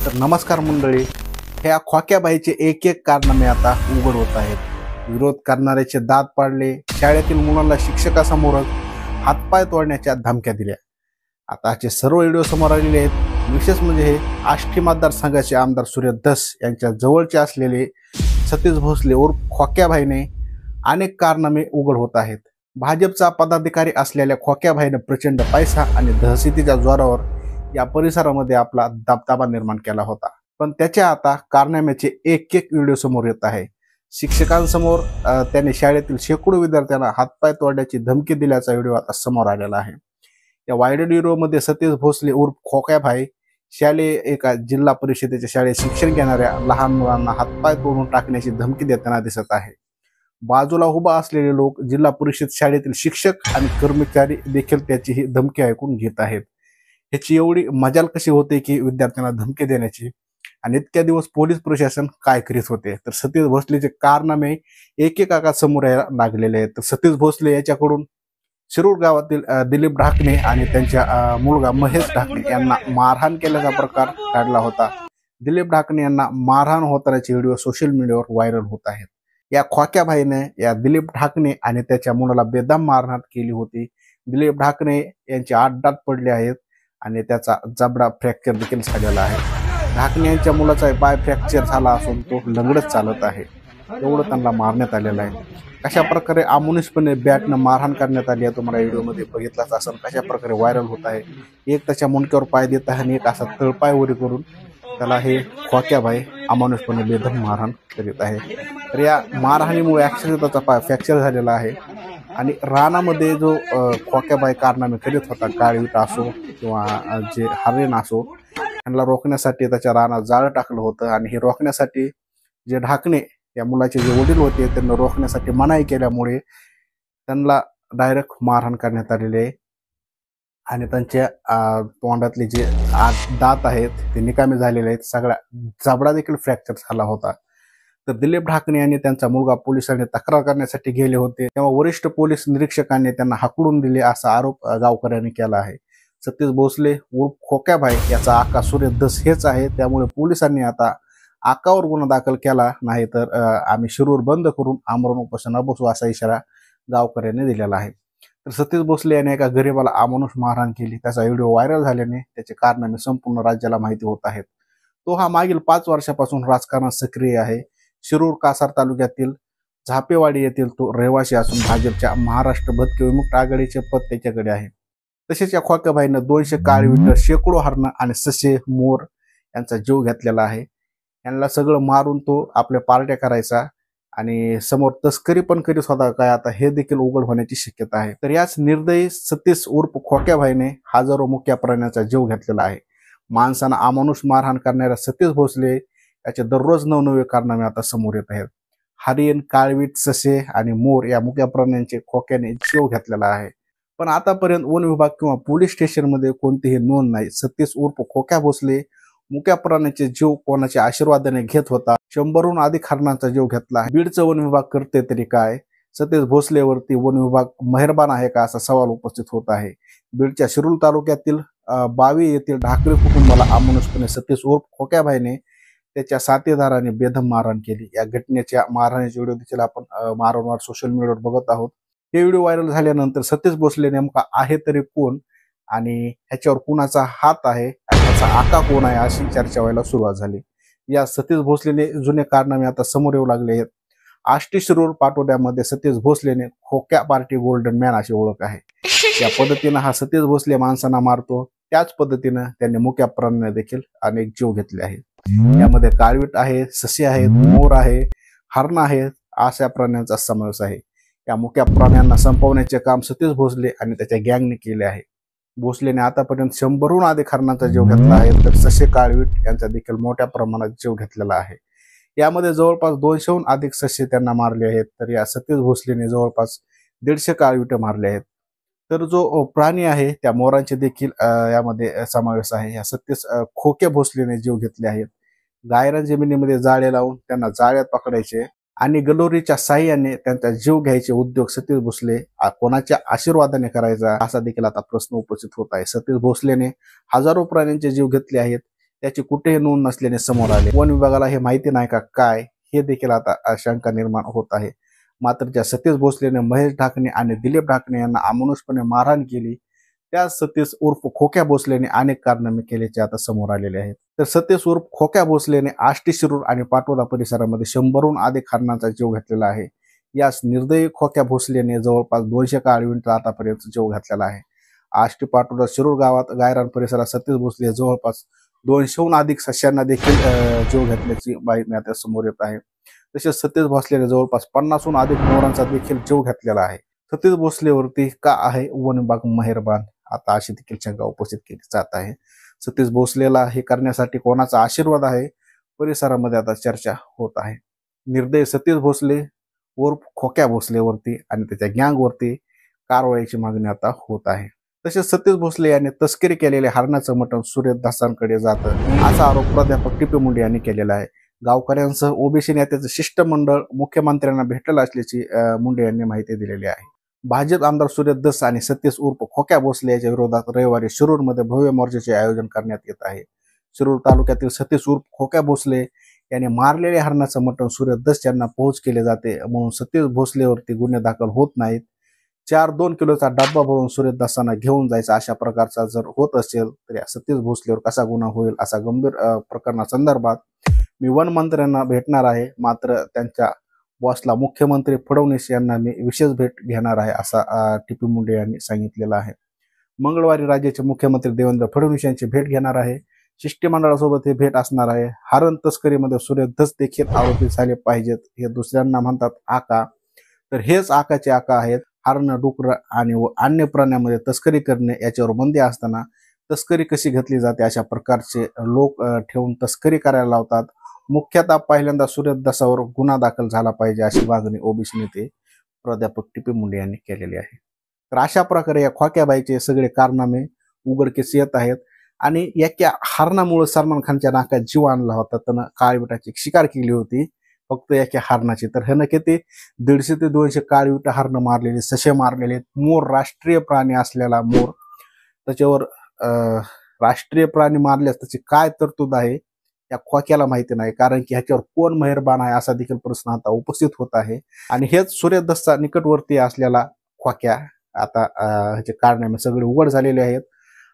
तर नमस्कार मंडळी, ह्या खोक्याबाईचे एक एक कारनामे आता उघड होत आहेत. विरोध करणाऱ्याचे दात पाडले, शाळेतील मुलांना शिक्षकासमोरच हातपाय तोडण्याच्या धमक्या दिल्या. आताचे सर्व व्हिडिओ समोर आलेले आहेत. विशेष म्हणजे हे आष्टी मतदारसंघाचे आमदार सूर्य धस यांच्या जवळचे असलेले सतीश भोसले उर्फ खोक्याबाईने अनेक कारनामे उघड होत आहेत. भाजपचा पदाधिकारी असलेल्या खोक्याबाईने प्रचंड पैसा आणि दहशतीच्या जोरावर या परिसरामध्ये आपला दबदबा निर्माण केला होता. पण त्याच्या आता कारनाम्याचे एक एक व्हिडिओ समोर येत आहे. शिक्षकांसमोर त्याने शाळेतील शेकडो विद्यार्थ्यांना हातपाय तोडण्याची धमकी दिल्याचा व्हिडिओ आता समोर आलेला आहे. या व्हायरल व्हिडिओमध्ये सतीश भोसले उर्फ खोक्याबाई शालेय एका जिल्हा परिषदेच्या शाळेत शिक्षण घेणाऱ्या लहान मुलांना हातपाय तोडून टाकण्याची धमकी देताना दिसत आहे. बाजूला उभा असलेले लोक जिल्हा परिषद शाळेतील शिक्षक आणि कर्मचारी देखील त्याची ही धमकी ऐकून घेत आहेत. ह्याची एवढी मजाल कशी होते की विद्यार्थ्यांना धमकी देण्याची, आणि इतक्या दिवस पोलीस प्रशासन काय करीत होते. तर सतीश भोसलेचे कारनामे एक एक समोर लागलेले आहेत. तर सतीश भोसले याच्याकडून शिरूर गावातील दिलीप ढाकणे आणि त्यांच्या मुलगा महेश ढाकणे यांना मारहाण केल्याचा प्रकार काढला होता. दिलीप ढाकणे यांना मारहाण होतानाचे व्हिडिओ सोशल मीडियावर व्हायरल होत आहेत. या खोक्याबाईने या दिलीप ढाकणे आणि त्याच्या मुलाला बेदम मारहाण केली होती. दिलीप ढाकणे यांचे 8 दात पडले आहेत आणि त्याचा जबडा फ्रॅक्चर देखील झालेला आहे. ढाकणे यांच्या मुलाचा पाय फ्रॅक्चर झाला असून तो लंगडत चालत आहे. एवढं त्यांना मारण्यात आलेलं आहे. कशा प्रकारे अमानुषपणे बॅटनं मारहाण करण्यात आली आहे तुम्हाला व्हिडिओमध्ये बघितलाच असेल. कशा प्रकारे व्हायरल होत आहे. एक त्याच्या मुंडक्यावर पाय देत आहे आणि एक असा तळपाय वरी करून त्याला हे खोक्याबाई अमानुषपणे बेदम मारहाण करीत आहे. तर या मारहाणीमुळे ॲक्च्युअली त्याचा पाय फ्रॅक्चर झालेला आहे. आणि रानामध्ये जो खोक्याबाई कारनामे करीत होता, काळवीट असो किंवा जे हरिण असो, त्यांना रोखण्यासाठी त्याच्या रानात जाळं टाकलं होतं. आणि हे रोखण्यासाठी जे ढाकणे या मुलाचे जे वडील होते त्यांना रोखण्यासाठी मनाई केल्यामुळे त्यांना डायरेक्ट मारहाण करण्यात आलेले आहे. आणि त्यांच्या तोंडातले जे दात आहेत ते निकामी झालेले आहेत. सगळा जबडा देखील फ्रॅक्चर झाला होता. तर दिलीप ढाकणे यांनी त्यांचा मुलगा पोलिसांनी तक्रार करण्यासाठी गेले होते, तेव्हा वरिष्ठ पोलीस निरीक्षकांनी त्यांना हाकलून दिले असा आरोप गावकऱ्यांनी केला आहे. सतीश भोसले उर्फ खोक्याबाई याचा आका सूर्य धस हेच आहे. त्यामुळे पोलिसांनी आता आकावर गुन्हा दाखल केला नाही तर आम्ही शिरूर बंद करून आमरण उपोषण बसू असा इशारा गावकऱ्यांनी दिलेला आहे. तर सतीश भोसले याने एका गरीबाला अमानुष मारहाण केली. त्याचा व्हिडिओ व्हायरल झाल्याने त्याचे कारनामे संपूर्ण राज्याला माहिती होत आहेत. तो हा मागील 5 वर्षापासून राजकारणात सक्रिय आहे. शिरूर कासार तालुक्यातील झापेवाडी येथील तो रहिवासी असून भाजपच्या महाराष्ट्र भटके विमुक्त आघाडीचे पद त्याच्याकडे आहे. तसेच या खोक्याबाईनं 200 काळविटर, शेकडो हरणं आणि ससे, मोर यांचा जीव घेतलेला आहे. यांना सगळं मारून तो आपल्या पार्ट्या करायचा आणि समोर तस्करी पण करीत होता काय, आता हे देखील उघड होण्याची शक्यता आहे. तर याच निर्दयी सतीश उर्फ खोक्याबाईने हजारो मुक्या प्राण्यांचा जीव घेतलेला आहे. माणसांना अमानुष मारहाण करणाऱ्या सतीश भोसले याचे दररोज नवनवे कारनामे आता समोर येत आहेत. हरिण, काळवीट, ससे आणि मोर या मुक्या प्राण्यांचे खोक्याने जीव घेतलेला आहे. पण आतापर्यंत वन विभाग किंवा पोलीस स्टेशनमध्ये कोणतीही नोंद नाही. सतीश उर्फ खोक्या भोसले मुक्या प्राण्याचे जीव कोणाच्या आशीर्वादाने घेत होता. 100हून अधिक हरणांचा जीव घेतला आहे. बीडचं वन विभाग करते तरी काय? सतीश भोसलेवरती वन विभाग मेहरबान आहे का असा सवाल उपस्थित होत आहे. बीडच्या शिरूर तालुक्यातील बावी येथील ढाकरे कुटुंबाला अमानुषपणे सतीश उर्फ खोक्याबाईने त्याच्या साथीदाराने बेदम मारहाण केली. या घटनेच्या मारहाणीचे व्हिडिओ देखील आपण वारंवार सोशल मीडियावर बघत आहोत. हे व्हिडिओ व्हायरल झाल्यानंतर सतीश भोसले नेमका आहे तरी कोण आणि ह्याच्यावर कुणाचा हात आहे आणि त्याचा आका कोण आहे अशी चर्चा व्हायला सुरुवात झाली. या सतीश भोसलेने जुने कारनामे आता समोर येऊ लागले आहेत. Ashti Shirur पाटोद्यामध्ये Satish भोसलेने खोक्या party golden man अशी ओळख आहे. या पद्धतीनं हा सतीश भोसले माणसांना मारतो. त्याच पद्धतीनं त्यांनी मुक्या प्राण्यांना देखील अनेक जीव घेतले आहेत. यामध्ये काळवीट आहे, ससे आहेत, मोर आहे, हरण आहेत, अशा प्राण्यांचा समावेश आहे. या मुक्या प्राण्यांना संपवण्याचे काम सतीश भोसले आणि त्याच्या गँगने केले आहे. भोसलेने आतापर्यंत 100हून अधिक हरणांचा जीव घेतला आहे. तर ससे, काळवीट यांचा देखील मोठ्या प्रमाणात जीव घेतलेला आहे. यामध्ये जवळपास 200हून अधिक ससे त्यांना मारले आहेत. तर या सतीश भोसलेने जवळपास 150 काळविटे मारले आहेत. तर जो प्राणी आहे त्या मोरांचे देखील यामध्ये समावेश आहे. या सतीश खोके भोसलेने जीव घेतले आहेत. गायरान जमिनीमध्ये जाळे लावून त्यांना जाळ्यात पकडायचे आणि गलोरीच्या साह्याने त्यांचा जीव घ्यायचे उद्योग सतीश भोसले कोणाच्या आशीर्वादाने करायचा असा देखील आता प्रश्न उपस्थित होत आहे. सतीश भोसलेने हजारो प्राण्यांचे जीव घेतले आहेत. त्याची कुठेही नोंद नसल्याने समोर आले। वन विभागाला हे माहिती नाही का काय, हे देखील आता शंका निर्माण होत आहे। मात्र ज्या सतीश भोसलेने महेश ढाकणे आणि दिलीप ढाकणे यांना अमानुषपणे मारहाण केली, त्या सतीश उर्फ खोक्या भोसलेने अनेक कारनामे केल्याचे आता समोर आलेले आहेत। तर सतीश उर्फ खोक्या भोसलेने आष्टी शिरूर आणि पाटोदा परिसरामध्ये 100हून अधिक हरणांचा जीव घेतलेला आहे। यास निर्दयी खोक्या भोसलेने जवळपास 200 काळविंटा आतापर्यंत जीव घातलेला आहे। आष्टी पाटोदा शिरूर गावात गायरान परिसरात सतीश भोसले जवळपास 200हून अधिक सस्यांना देखील जीव घातल्याची बातमी आता समोर येत आहे। तसेच सतीश भोसलेने जवळपास 50हून अधिक मोरांचा देखील जीव घेतलेला आहे। सतीश भोसलेवरती का आहे वन विभाग मेहरबान, आता अशी देखील शंका उपस्थित केली जात आहे। सतीश भोसलेला हे करण्यासाठी कोणाचा आशीर्वाद आहे, परिसरामध्ये आता चर्चा होत आहे। निर्दयी सतीश भोसले उर्फ खोक्या भोसलेवरती आणि त्याच्या गँगवरती कारवाईची मागणी आता होत आहे। तसेच सतीश भोसले यांनी तस्करी केलेले हरणाचं मटण सुरेश दासांकडे जातं, असा आरोप प्राध्यापक टी.पी. मुंडे यांनी केलेला आहे। गावकऱ्यांसह ओबीसी नेत्याचं शिष्टमंडळ मुख्यमंत्र्यांना भेटलं असल्याची मुंडे यांनी माहिती दिलेली आहे। भाजप आमदार सुरेश दस आणि सतीश उर्फ खोक्या भोसले याच्या विरोधात रविवारी शिरूरमध्ये भव्य मोर्चाचे आयोजन करण्यात येत आहे। शिरूर तालुक्यातील सतीश उर्फ खोक्या भोसले याने मारलेले हरणाचं मटण सुरेश दस यांना पोहोच केले जाते, म्हणून सतीश भोसलेवरती गुन्हे दाखल होत नाहीत। 2 किलोचा डब्बा भरून सुरेश दसांना घेऊन जायचा अशा प्रकारचा जर होत असेल तर या सतीश भोसलेवर कसा गुन्हा होईल, असा गंभीर प्रकरणासंदर्भात मी वन मंत्र्यांना भेटणार आहे। मात्र त्यांच्या बॉसला मुख्यमंत्री फडणवीस यांना मी विशेष भेट घेणार आहे, असा टी.पी. मुंडे यांनी सांगितलेलं आहे। मंगळवारी राज्याचे मुख्यमंत्री देवेंद्र फडणवीस यांची भेट घेणार आहे। शिष्टमंडळासोबत ही भेट असणार आहे। हरण तस्करीमध्ये सुरेश दस देखील आरोपी झाले पाहिजेत, हे दुसऱ्यांना म्हणतात आका, तर हेच आकाचे आका आहेत। हरण, डुकर आणि अन्य प्राण्यांमध्ये तस्करी करणे याच्यावर बंदी असताना तस्करी कशी घेतली जाते अशा प्रकारचे लोक ठेवून तस्करी करायला लावतात। मुख्यतः पहिल्यांदा सुरेश दसावर गुन्हा दाखल झाला पाहिजे, अशी मागणी ओबीसी नेते प्राध्यापक टी.पी. मुंडे यांनी केलेली आहे। तर अशा प्रकारे या खोक्याबाईचे सगळे कारनामे उघडकीस येत आहेत आणि एका हरणामुळे सलमान खानच्या नाकात जीव आणला होता, त्यानं काळविटाची शिकार केली होती फक्त एका हरणाची। तर ह्यानं किती 150 ते 200 काळविट हरण मारलेले, ससे मारलेले, मोर राष्ट्रीय प्राणी असलेला मोर, त्याच्यावर राष्ट्रीय प्राणी मारल्यास त्याची काय तरतूद आहे या खोक्याला माहिती नाही, कारण की ह्याच्यावर कोण मेहरबान आहे असा देखील प्रश्न आता उपस्थित होत आहे। आणि हेच सुरेश दसचा निकटवर्ती असलेला खोक्या, आता ह्याचे कारनामे सगळे उघड झालेले आहेत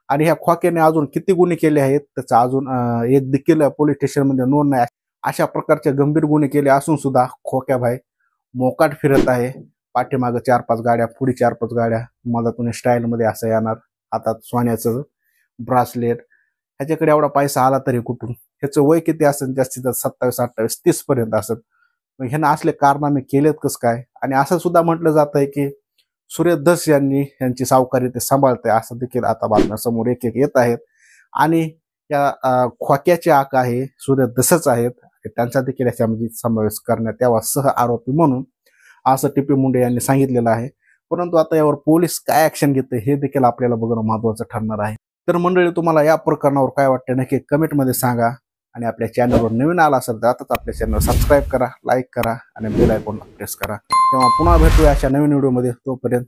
आणि ह्या खोक्याने अजून किती गुन्हे केले आहेत त्याचा अजून एक देखील पोलीस स्टेशनमध्ये नोंद नाही। अशा प्रकारचे गंभीर गुन्हे केले असून सुद्धा खोक्याभाई मोकाट फिरत आहे। पाठीमागं 4-5 गाड्या, पुढे 4-5 गाड्या, मधातून स्टाईलमध्ये असं येणार, हातात सोन्याचं ब्रासलेट, ह्याच्याकडे एवढा पैसा आला तरी कुठून, ह्याचं वय किती असेल, जास्तीत जास्त 27, 28, 30 पर्यंत असेल। मग ह्यानं असले कारनामे केलेत कसं काय? आणि असं सुद्धा म्हटलं जात आहे की सुरेश दस यांची सावकारी ते सांभाळते, असं देखील आता बातम्या समोर एक येत आहेत। आणि या खोक्याचे आका आहे सुरेश दसच आहेत, त्यांचा देखील याच्यामध्ये समावेश करण्यात यावा सह आरोपी म्हणून, असं टी.पी. मुंडे यांनी सांगितलेलं आहे। परंतु आता यावर पोलीस काय ऍक्शन घेते हे देखील आपल्याला बघणं महत्त्वाचं ठरणार आहे। तर मंडळी, तुम्हाला या प्रकरणावर काय वाटतं नक्की कमेंटमध्ये सांगा आणि आपल्या चॅनलवर नवीन आला असेल तर आताच आपल्या चॅनल सबस्क्राईब करा, लाईक करा आणि बेल आयकॉनला प्रेस करा। तेव्हा पुन्हा भेटूया अशा नवीन व्हिडिओमध्ये, तोपर्यंत